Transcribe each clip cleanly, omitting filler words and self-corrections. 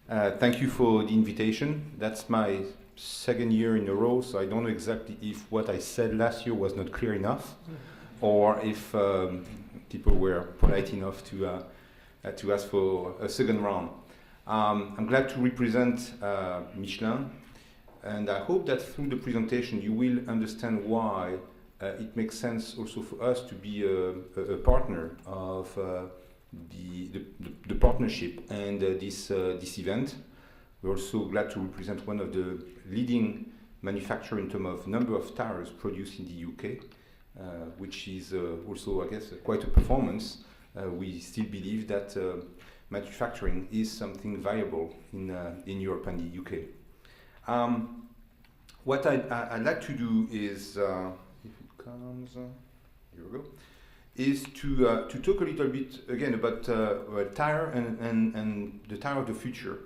Thank you for the invitation. That's my second year in a row, so I don't know exactly if what I said last year was not clear enough, or if people were polite enough to ask for a second round. I'm glad to represent Michelin, and I hope that through the presentation you will understand why it makes sense also for us to be a partner of the partnership and this event. We're also glad to represent one of the leading manufacturers in terms of number of tires produced in the UK, which is also, I guess, quite a performance. We still believe that manufacturing is something viable in Europe and the UK. What I'd like to do is, if it comes, here we go, is to talk a little bit again about tire and the tire of the future.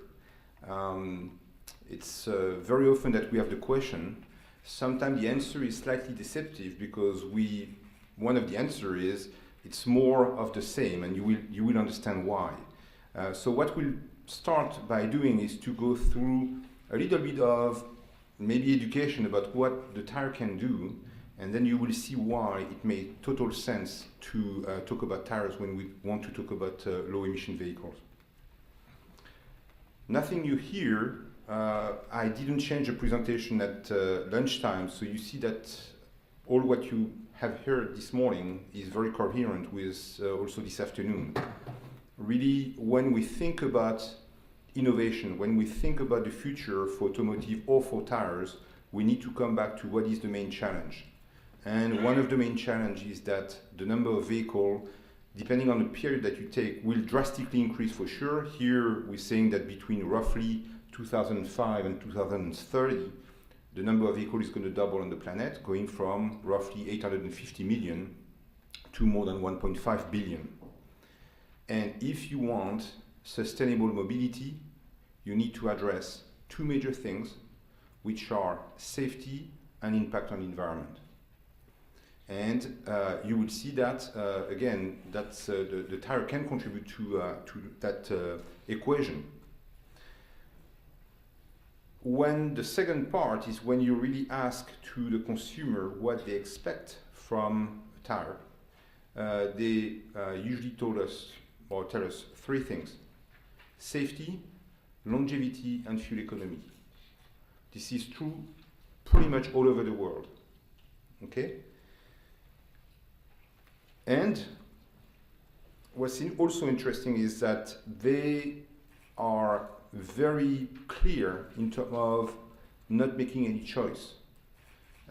It's very often that we have the question. Sometimes the answer is slightly deceptive because one of the answers is it's more of the same, and you will understand why. So what we'll start by doing is to go through a little bit of maybe education about what the tire can do, and then you will see why it makes total sense to talk about tires when we want to talk about low emission vehicles. Nothing new here. I didn't change the presentation at lunchtime, so you see that all what you have heard this morning is very coherent with also this afternoon. Really, when we think about innovation, when we think about the future for automotive or for tires, we need to come back to what is the main challenge. And one of the main challenges is that the number of vehicles, depending on the period that you take, will drastically increase for sure. Here we're saying that between roughly 2005 and 2030, the number of vehicles is going to double on the planet, going from roughly 850 million to more than 1.5 billion. And if you want sustainable mobility, you need to address two major things, which are safety and impact on the environment. And you will see that, again, that's, the tire can contribute to that equation. When the second part is when you really ask to the consumer what they expect from a tire, they usually tell us three things: safety, longevity, and fuel economy. This is true pretty much all over the world. Okay? And what's also interesting is that they are very clear in terms of not making any choice.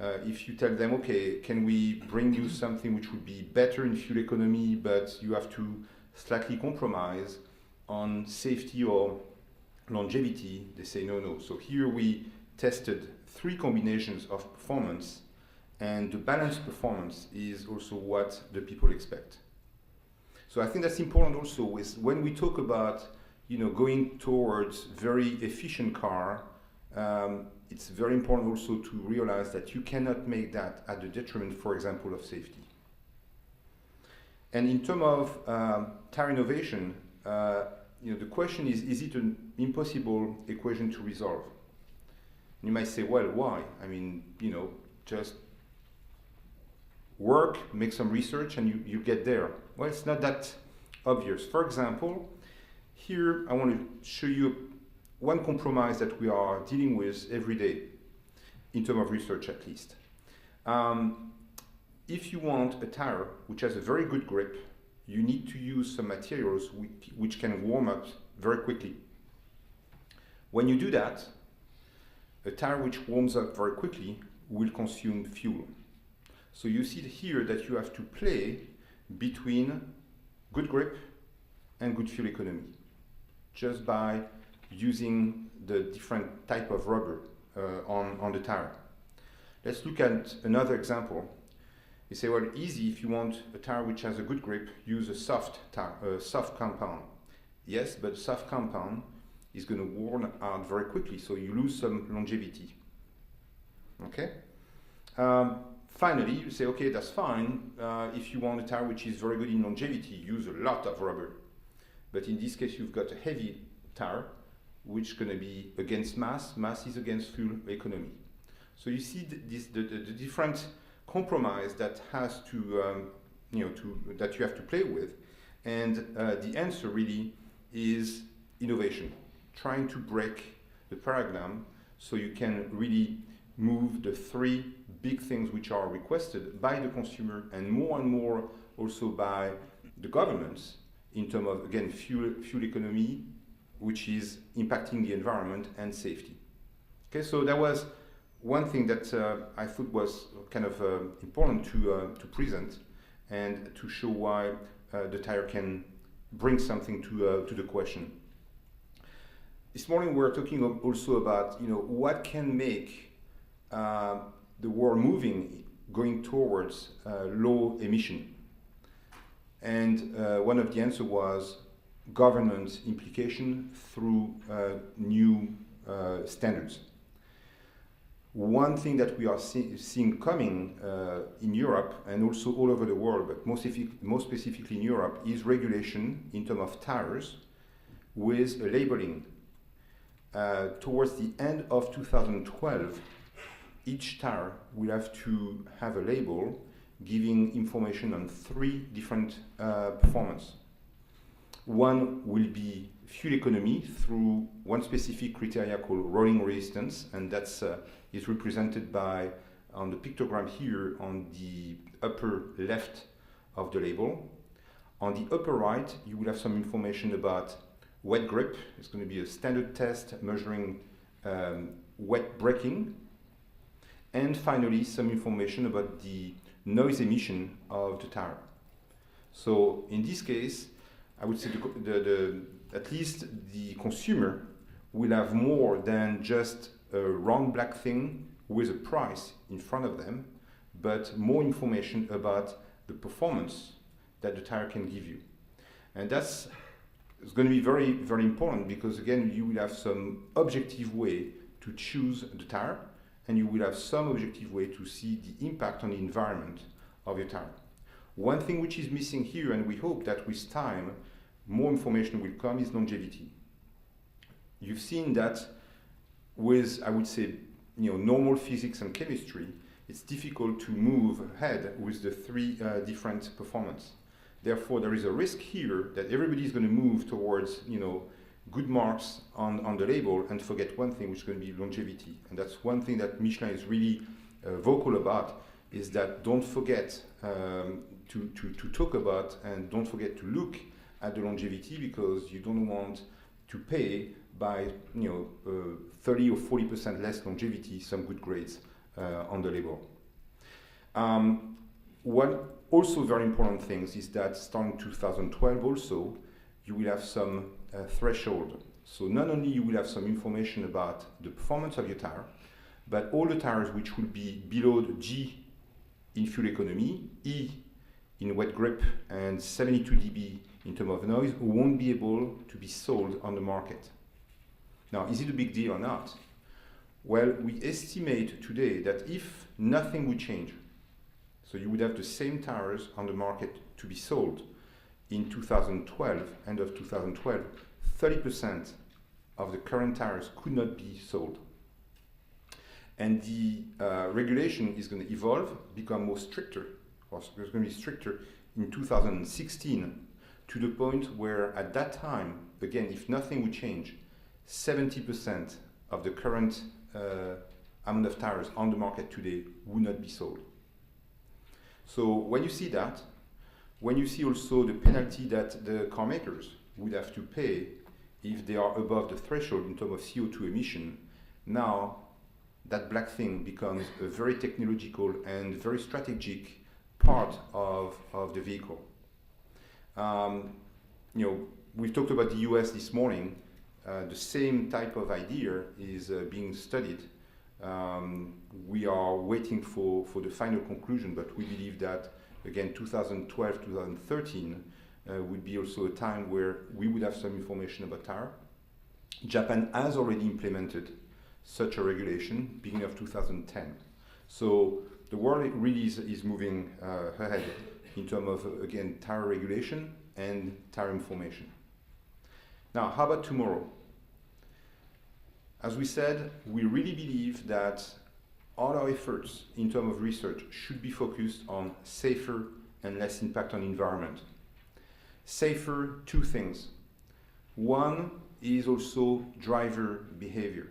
If you tell them, okay, can we bring you something which would be better in fuel economy, but you have to slightly compromise on safety or longevity, they say no. So here we tested three combinations of performance, and the balanced performance is also what the people expect. So I think that's important also with when we talk about going towards very efficient car, it's very important also to realize that you cannot make that at the detriment, for example, of safety. And in terms of tire innovation, the question is it an impossible equation to resolve? You might say, well, why? I mean, just work, make some research, and you get there. Well, it's not that obvious. For example, here I want to show you one compromise that we are dealing with every day, in terms of research at least. If you want a tire which has a very good grip, you need to use some materials which can warm up very quickly. When you do that, a tire which warms up very quickly will consume fuel. So you see here that you have to play between good grip and good fuel economy, just by using the different type of rubber on the tire. Let's look at another example. You say, well, easy, if you want a tire which has a good grip, use a soft compound. Yes, but soft compound is going to worn out very quickly, so you lose some longevity. Okay? Finally, you say, okay, that's fine. If you want a tire which is very good in longevity, use a lot of rubber. But in this case, you've got a heavy tire which is going to be against mass. Mass is against fuel economy. So you see the different compromise that has to, that you have to play with. And the answer really is innovation, trying to break the paradigm so you can really move the three big things which are requested by the consumer and more also by the governments in terms of, again, fuel economy, which is impacting the environment and safety. Okay, so that was one thing that I thought was kind of important to present and to show why the tire can bring something to the question. This morning we're talking also about what can make the world moving, going towards low emission. And one of the answers was governance implication through new standards. One thing that we are seeing coming in Europe and also all over the world, but most specifically in Europe, is regulation in terms of tires with a labeling. Towards the end of 2012, each tire will have to have a label giving information on three different performance. One will be fuel economy through one specific criteria called rolling resistance, and that's is represented by, on the pictogram here on the upper left of the label. On the upper right, you will have some information about wet grip. It's going to be a standard test measuring wet braking. And finally, some information about the noise emission of the tire. So in this case, I would say at least the consumer will have more than just a round black thing with a price in front of them, but more information about the performance that the tire can give you. And it's going to be very, very important because, again, you will have some objective way to choose the tire, and you will have some objective way to see the impact on the environment of your tire. One thing which is missing here, and we hope that with time, more information will come, is longevity. You've seen that with, I would say, normal physics and chemistry, it's difficult to move ahead with the three different performance. Therefore, there is a risk here that everybody is going to move towards, good marks on the label and forget one thing, which is going to be longevity. And that's one thing that Michelin is really vocal about, is that don't forget to talk about and don't forget to look at the longevity, because you don't want to pay by 30 or 40% less longevity some good grades on the label. One also very important things is that starting 2012 also, you will have some threshold. So not only you will have some information about the performance of your tire, but all the tires which will be below the G in fuel economy, E in wet grip, and 72 dB in terms of noise won't be able to be sold on the market. Now, is it a big deal or not? Well, we estimate today that if nothing would change, so you would have the same tires on the market to be sold in 2012, end of 2012, 30% of the current tires could not be sold. And the regulation is going to evolve, become more stricter, or it's going to be stricter in 2016, to the point where at that time, again, if nothing would change, 70% of the current amount of tires on the market today would not be sold. So when you see that, when you see also the penalty that the car makers would have to pay if they are above the threshold in terms of CO2 emission, now that black thing becomes a very technological and very strategic part of the vehicle. We've talked about the US this morning. The same type of idea is being studied. We are waiting for the final conclusion, but we believe that, again, 2012, 2013 would be also a time where we would have some information about tire. Japan has already implemented such a regulation, beginning of 2010. So the world really is moving ahead in terms of, again, tire regulation and tire information. Now, how about tomorrow? As we said, we really believe that all our efforts in terms of research should be focused on safer and less impact on environment. Safer, two things. One is also driver behavior.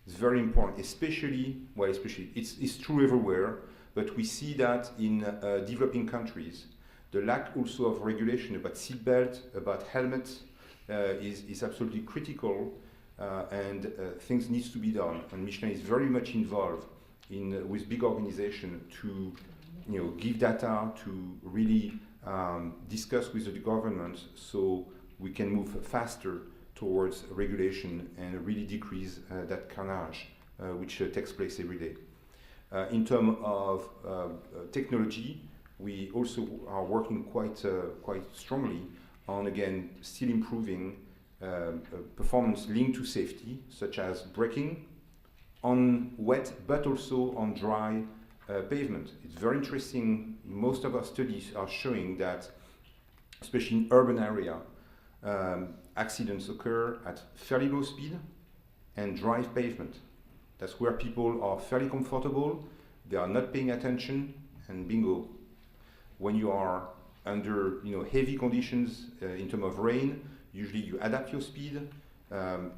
It's very important, especially, it's true everywhere, but we see that in developing countries, the lack also of regulation about seatbelt, about helmets is absolutely critical, and things needs to be done. And Michelin is very much involved with big organizations to give data, to really discuss with the government so we can move faster towards regulation and really decrease that carnage which takes place every day. In terms of technology, we also are working quite strongly on, again, still improving performance linked to safety, such as braking on wet but also on dry pavement. It's very interesting. Most of our studies are showing that, especially in urban area, accidents occur at fairly low speed and dry pavement. That's where people are fairly comfortable, they are not paying attention, and bingo. When you are under heavy conditions in terms of rain, usually you adapt your speed,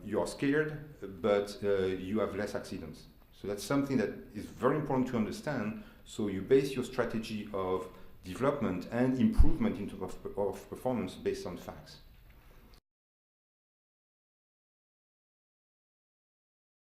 you are scared, but you have less accidents. So that's something that is very important to understand. So you base your strategy of development and improvement of performance based on facts.